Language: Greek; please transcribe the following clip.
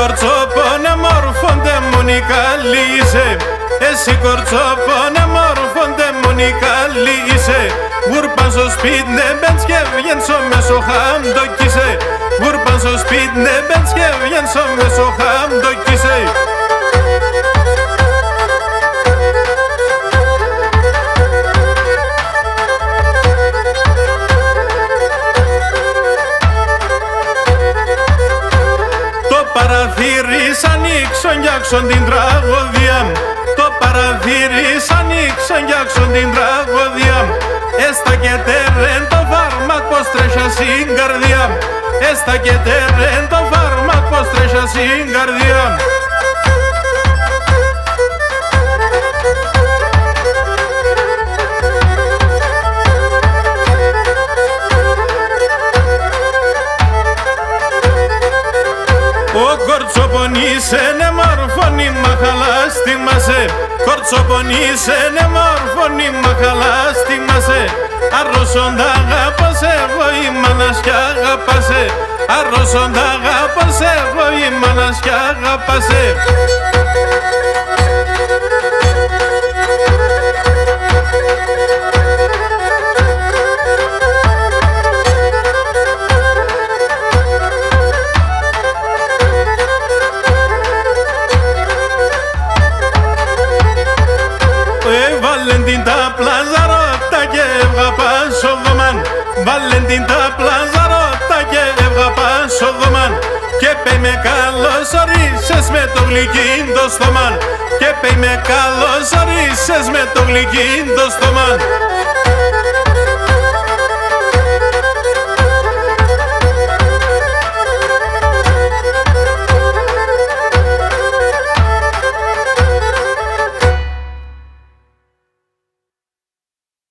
κορτσόπονε μόρφωντε μόνη καλή είσαι. Εσύ κορτσόπονε μόρφωντε μόνη καλή είσαι. Γουρπαν στο σπίτι ναι μπαίνεις και βγαίνεις μέσω χαμντοκίσαι. Γουρπαν στο σπίτι ναι μπαίνεις και βγαίνεις μέσω χαμντοκίσαι. Παραθύρι ανοίξον κι άξον την τραγωδία. Το παραθύρι ανοίξον κι άξον την τραγωδία. Έστα και τερέν το φάρμακο στρέχα στην καρδιά. Έστα και τερέν το φάρμακο στρέχα στην καρδιά. Ο κορτσοπονίσαι ναι μόρφωνη μαχαλά στιγμάσαι. Κορτσοπονίσαι ναι μόρφωνη μαχαλά στιγμάσαι. Αρρώσον τ' αγάπας εγώ η μάνας κι αγάπασαι. Αρρώσον τ' αγάπας εγώ η μάνας κι αγάπασαι. Βαλεντίν τα πλαζαρώτα και έβγα πάσο δωμάν. Βαλεντίν τα πλαζαρώτα και έβγα πάσο δωμάν. Και πέι με καλώς ορίσες με το γλυκίν το στομάν. Και πέι με καλώς ορίσες με το γλυκίν το στομάν.